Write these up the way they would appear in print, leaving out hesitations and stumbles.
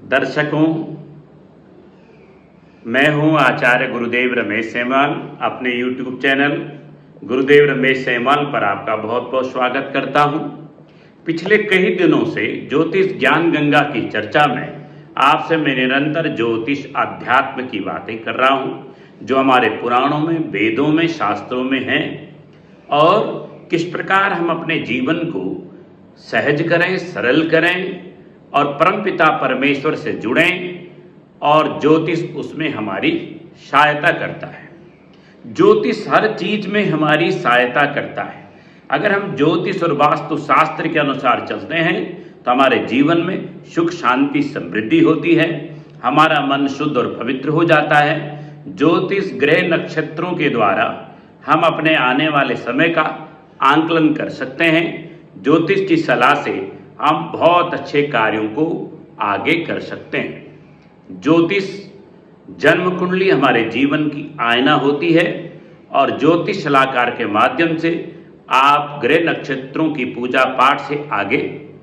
दर्शकों, मैं हूं आचार्य गुरुदेव रमेश सेमवाल। अपने YouTube चैनल गुरुदेव रमेश सेमवाल पर आपका बहुत बहुत स्वागत करता हूं। पिछले कई दिनों से ज्योतिष ज्ञान गंगा की चर्चा में आपसे मैं निरंतर ज्योतिष अध्यात्म की बातें कर रहा हूं, जो हमारे पुराणों में, वेदों में, शास्त्रों में हैं, और किस प्रकार हम अपने जीवन को सहज करें, सरल करें और परमपिता परमेश्वर से जुड़ें, और ज्योतिष उसमें हमारी सहायता करता है। ज्योतिष हर चीज में हमारी सहायता करता है। अगर हम ज्योतिष और वास्तु शास्त्र के अनुसार चलते हैं तो हमारे जीवन में सुख, शांति, समृद्धि होती है, हमारा मन शुद्ध और पवित्र हो जाता है। ज्योतिष ग्रह नक्षत्रों के द्वारा हम अपने आने वाले समय का आंकलन कर सकते हैं। ज्योतिष की सलाह से हम बहुत अच्छे कार्यों को आगे कर सकते हैं। ज्योतिष जन्म कुंडली हमारे जीवन की आईना होती है, और ज्योतिष सलाहकार के माध्यम से आप ग्रह नक्षत्रों की पूजा पाठ से आगे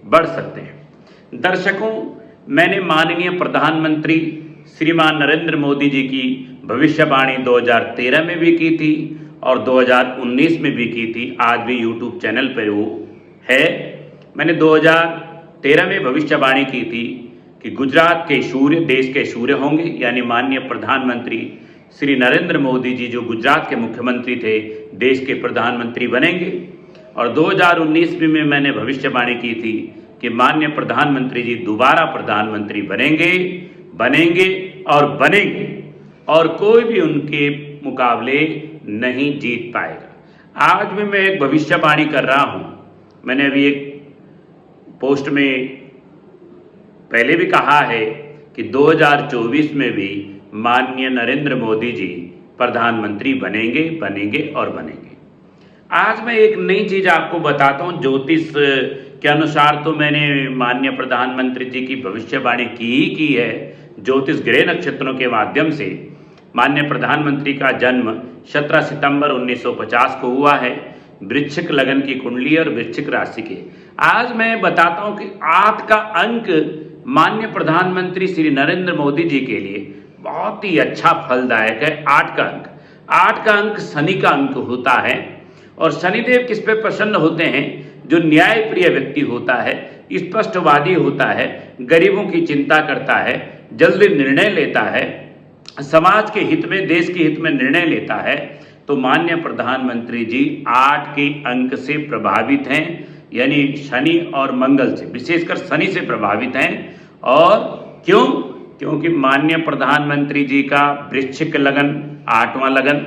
बढ़ सकते हैं। दर्शकों, मैंने माननीय प्रधानमंत्री श्रीमान नरेंद्र मोदी जी की भविष्यवाणी 2013 में भी की थी और 2019 में भी की थी। आज भी YouTube चैनल पर वो है। मैंने 2013 में भविष्यवाणी की थी कि गुजरात के सूर्य देश के सूर्य होंगे, यानी माननीय प्रधानमंत्री श्री नरेंद्र मोदी जी जो गुजरात के मुख्यमंत्री थे, देश के प्रधानमंत्री बनेंगे। और 2019 में मैंने भविष्यवाणी की थी कि माननीय प्रधानमंत्री जी दोबारा प्रधानमंत्री बनेंगे और बनेंगे, और कोई भी उनके मुकाबले नहीं जीत पाएगा। आज भी मैं एक भविष्यवाणी कर रहा हूं। मैंने अभी एक पोस्ट में पहले भी कहा है कि 2024 में भी माननीय नरेंद्र मोदी जी प्रधानमंत्री बनेंगे और बनेंगे। आज मैं एक नई चीज आपको बताता हूं। ज्योतिष के अनुसार तो मैंने माननीय प्रधानमंत्री जी की भविष्यवाणी की है। ज्योतिष ग्रह नक्षत्रों के माध्यम से माननीय प्रधानमंत्री का जन्म 17 सितंबर 1950 को हुआ है। वृश्चिक लगन की कुंडली और वृश्चिक राशि के। आज मैं बताता हूं कि 8 का अंक माननीय प्रधानमंत्री श्री नरेंद्र मोदी जी के लिए बहुत ही अच्छा फलदायक है। 8 का अंक शनि का अंक होता है, और शनिदेव किस पे प्रसन्न होते हैं? जो न्याय प्रिय व्यक्ति होता है, स्पष्टवादी होता है, गरीबों की चिंता करता है, जल्दी निर्णय लेता है, समाज के हित में, देश के हित में निर्णय लेता है। तो माननीय प्रधानमंत्री जी 8 के अंक से प्रभावित हैं, यानी शनि और मंगल से, विशेषकर शनि से प्रभावित हैं। और क्यों? क्योंकि माननीय प्रधानमंत्री जी का वृश्चिक लगन 8वां लगन,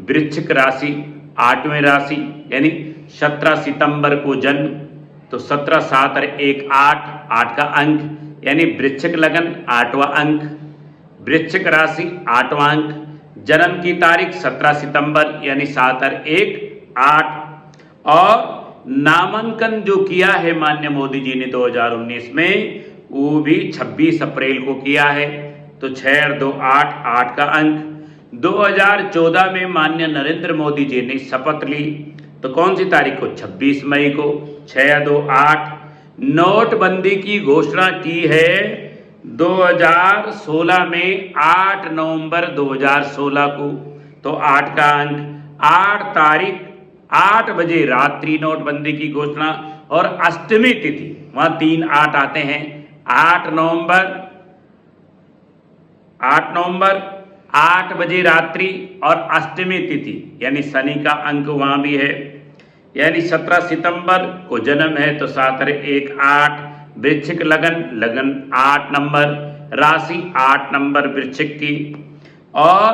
वृश्चिक राशि 8वें राशि, यानी 17 सितंबर को जन्म, तो 17 7 और 1 8 का अंक, यानी वृश्चिक लगन 8वां अंक, वृश्चिक राशि 8वां अंक, जन्म की तारीख 17 सितंबर यानी 7 और 1 8, और नामांकन जो किया है माननीय मोदी जी ने 2019 में, वो भी 26 अप्रैल को किया है। तो 6 और 2 8 का अंक। 2014 में माननीय नरेंद्र मोदी जी ने शपथ ली, तो कौन सी तारीख को? 26 मई को। 6 और 2 8। नोटबंदी की घोषणा की है 2016 में 8 नवंबर 2016 को। तो 8 का अंक। 8 तारीख 8 बजे रात्रि नोटबंदी की घोषणा, और अष्टमी तिथि वहां 3 8 आते हैं। 8 नवंबर 8 बजे रात्रि और अष्टमी तिथि, यानी शनि का अंक वहां भी है। यानी 17 सितंबर को जन्म है, तो 7 और 1 8। वृश्चिक लगन 8 नंबर, राशि 8 नंबर वृश्चिक की। और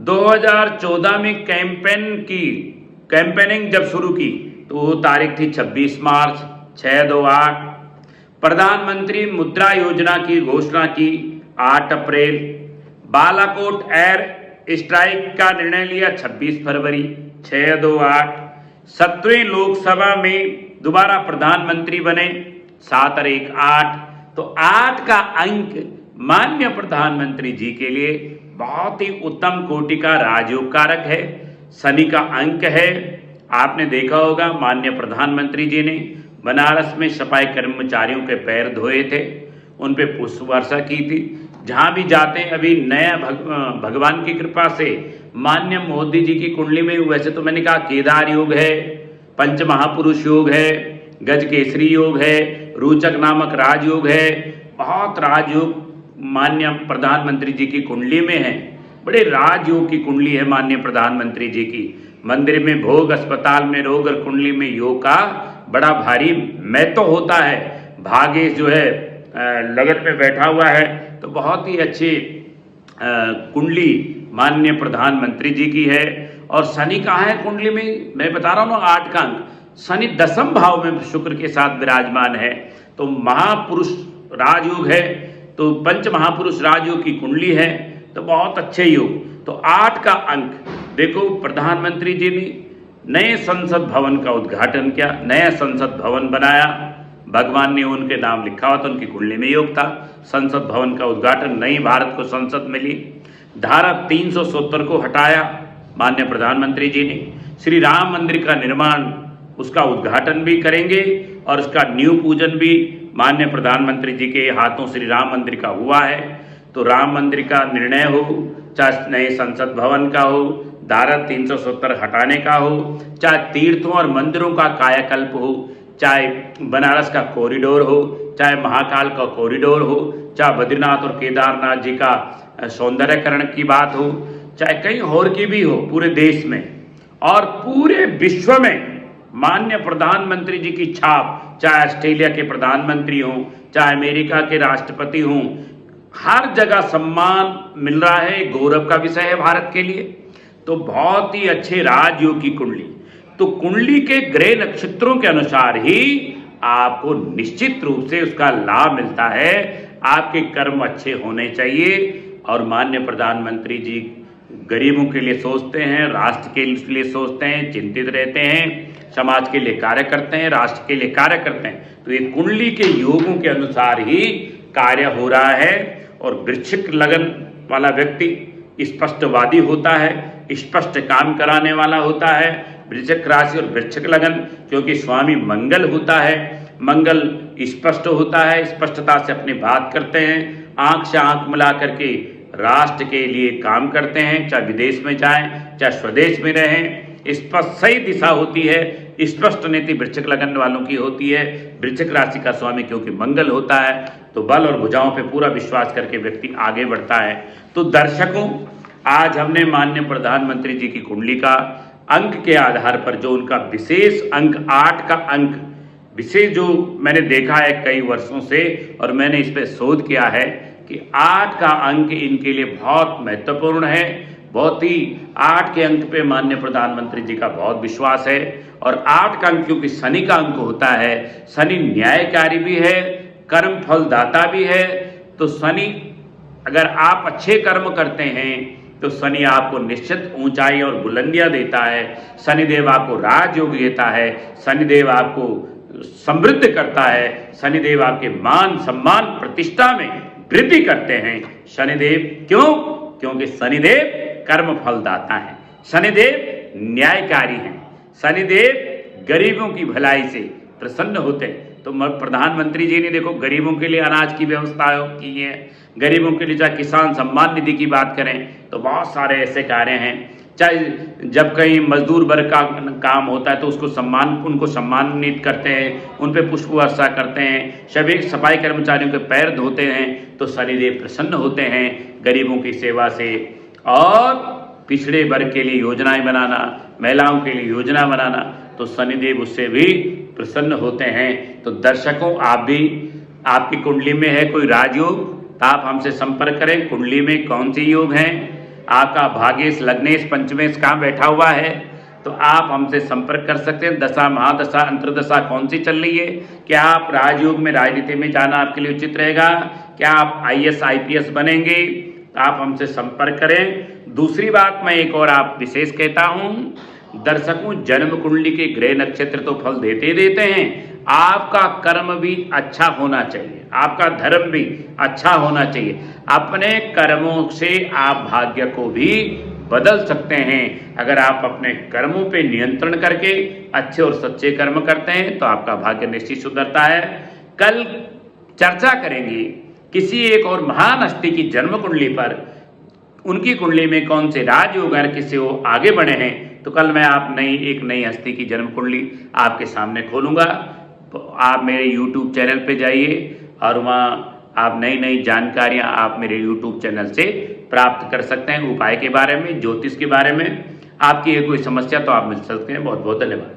2014 में कैंपेनिंग जब शुरू की तो वो तारीख थी 26 मार्च। 6 2 8। प्रधानमंत्री मुद्रा योजना की घोषणा की 8 अप्रैल। बालाकोट एयर स्ट्राइक का निर्णय लिया 26 फरवरी। 6 2 8। 7वीं लोकसभा में दोबारा प्रधानमंत्री बने 7 और 1 8। तो 8 का अंक माननीय प्रधानमंत्री जी के लिए बहुत ही उत्तम कोटि का राजयोग कारक है। शनि का अंक है। आपने देखा होगा माननीय प्रधानमंत्री जी ने बनारस में सफाई कर्मचारियों के पैर धोए थे। उन पे पुष्प वर्षा की थी। जहाँ भी जाते हैं अभी नया भगवान की कृपा से मान्य मोदी जी की कुंडली में, वैसे तो मैंने कहा केदार योग है, पंच महापुरुष योग है, गज केसरी योग है, रोचक नामक राजयोग है, बहुत राजयोग मान्य प्रधानमंत्री जी की कुंडली में है। बड़े राजयोग की कुंडली है माननीय प्रधानमंत्री जी की। मंदिर में भोग, अस्पताल में रोग और कुंडली में योग का बड़ा भारी महत्व होता है। भाग्य जो है लगन में बैठा हुआ है, तो बहुत ही अच्छी कुंडली माननीय प्रधानमंत्री जी की है। और शनि कहाँ है कुंडली में, मैं बता रहा हूँ ना, 8 का अंक। शनि 10वें भाव में शुक्र के साथ विराजमान है, तो महापुरुष राजयोग है, तो पंच महापुरुष राजयोग की कुंडली है, तो बहुत अच्छे योग। तो 8 का अंक देखो, प्रधानमंत्री जी ने नए संसद भवन का उद्घाटन किया, नया संसद भवन बनाया, भगवान ने उनके नाम लिखा हुआ था, उनकी कुंडली में योग था। संसद भवन का उद्घाटन, नई भारत को संसद मिली। धारा 370 को हटाया माननीय प्रधानमंत्री जी ने। श्री राम मंदिर का निर्माण, उसका उद्घाटन भी करेंगे और उसका नींव पूजन भी माननीय प्रधानमंत्री जी के हाथों श्री राम मंदिर का हुआ है। तो राम मंदिर का निर्णय हो, चाहे नए संसद भवन का हो, धारा 370 हटाने का हो, चाहे तीर्थों और मंदिरों का कायाकल्प हो, चाहे बनारस का कॉरिडोर हो, चाहे महाकाल का कॉरिडोर हो, चाहे बद्रीनाथ और केदारनाथ जी का सौंदर्यकरण की बात हो, चाहे कहीं और की भी हो, पूरे देश में और पूरे विश्व में माननीय प्रधानमंत्री जी की छाप, चाहे ऑस्ट्रेलिया के प्रधानमंत्री हों, चाहे अमेरिका के राष्ट्रपति हों, हर जगह सम्मान मिल रहा है। गौरव का विषय है भारत के लिए। तो बहुत ही अच्छे राजयोग की कुंडली। तो कुंडली के ग्रह नक्षत्रों के अनुसार ही आपको निश्चित रूप से उसका लाभ मिलता है। आपके कर्म अच्छे होने चाहिए। और माननीय प्रधानमंत्री जी गरीबों के लिए सोचते हैं, राष्ट्र के लिए सोचते हैं, चिंतित रहते हैं, समाज के लिए कार्य करते हैं, राष्ट्र के लिए कार्य करते हैं। तो ये कुंडली के योगों के अनुसार ही कार्य हो रहा है। और वृश्चिक लगन वाला व्यक्ति स्पष्टवादी होता है, स्पष्ट काम कराने वाला होता है। वृश्चिक राशि और वृश्चिक लगन, क्योंकि स्वामी मंगल होता है, मंगल स्पष्ट होता है, स्पष्टता से अपनी बात करते हैं, आंख से आंख मिला करके राष्ट्र के लिए काम करते हैं, चाहे विदेश में जाएं, चाहे स्वदेश में रहें। स्पष्ट सही दिशा होती है, स्पष्ट नीति वृश्चिक लगन वालों की होती है। वृश्चिक राशि का स्वामी क्योंकि मंगल होता है, तो बल और भुजाओं पे पूरा विश्वास करके व्यक्ति आगे बढ़ता है। तो दर्शकों, आज हमने माननीय प्रधानमंत्री जी की कुंडली का अंक के आधार पर जो उनका विशेष अंक 8 का अंक विशेष जो मैंने देखा है कई वर्षों से, और मैंने इस पर शोध किया है कि 8 का अंक इनके लिए बहुत महत्वपूर्ण है। बहुत ही 8 के अंक पे माननीय प्रधानमंत्री जी का बहुत विश्वास है। और 8 का अंक क्योंकि शनि का अंक होता है, शनि न्यायकारी भी है, कर्म फलदाता भी है। तो शनि, अगर आप अच्छे कर्म करते हैं तो शनि आपको निश्चित ऊंचाई और बुलंदियां देता है। शनिदेव आपको राजयोग देता है, शनिदेव आपको समृद्ध करता है, शनिदेव आपके मान सम्मान प्रतिष्ठा में वृद्धि करते हैं। शनिदेव क्यों? क्योंकि शनिदेव कर्म फलदाता है, शनिदेव न्यायकारी हैं, शनिदेव गरीबों की भलाई से प्रसन्न होते हैं। तो प्रधानमंत्री जी ने देखो गरीबों के लिए अनाज की व्यवस्था की है, गरीबों के लिए चाहे किसान सम्मान निधि की बात करें तो बहुत सारे ऐसे कार्य हैं। चाहे जब कहीं मजदूर वर्ग का काम होता है तो उनको सम्मानित करते हैं, उन पे पुष्प वर्षा करते हैं, सभी सफाई कर्मचारियों के पैर धोते हैं, तो शनिदेव प्रसन्न होते हैं गरीबों की सेवा से। और पिछड़े वर्ग के लिए योजनाएं बनाना, महिलाओं के लिए योजना बनाना, तो शनिदेव उससे भी प्रसन्न होते हैं। तो दर्शकों, आप भी, आपकी कुंडली में है कोई राजयोग तो आप हमसे संपर्क करें। कुंडली में कौन से योग हैं, आपका भाग्येश, लग्नेश, पंचमेश कहाँ बैठा हुआ है, तो आप हमसे संपर्क कर सकते हैं। दशा, महादशा, अंतर्दशा कौन सी चल रही है, क्या आप राजयोग में, राजनीति में जाना आपके लिए उचित रहेगा, क्या आप IAS IPS बनेंगे, आप हमसे संपर्क करें। दूसरी बात मैं एक और आप विशेष कहता हूं, दर्शकों, जन्म कुंडली के ग्रह नक्षत्र तो फल देते हैं, आपका कर्म भी अच्छा होना चाहिए, आपका धर्म भी अच्छा होना चाहिए। अपने कर्मों से आप भाग्य को भी बदल सकते हैं। अगर आप अपने कर्मों पे नियंत्रण करके अच्छे और सच्चे कर्म करते हैं तो आपका भाग्य निश्चित सुधरता है। कल चर्चा करेंगे किसी एक और महान हस्ती की जन्म कुंडली पर उनकी कुंडली में कौन से राजयोग अगर किसी वो आगे बढ़े हैं, तो कल मैं एक नई हस्ती की जन्म कुंडली आपके सामने खोलूंगा। तो आप मेरे YouTube चैनल पे जाइए और वहाँ आप नई जानकारियाँ आप मेरे YouTube चैनल से प्राप्त कर सकते हैं। उपाय के बारे में, ज्योतिष के बारे में, आपकी कोई समस्या तो आप मिल सकते हैं। बहुत बहुत धन्यवाद।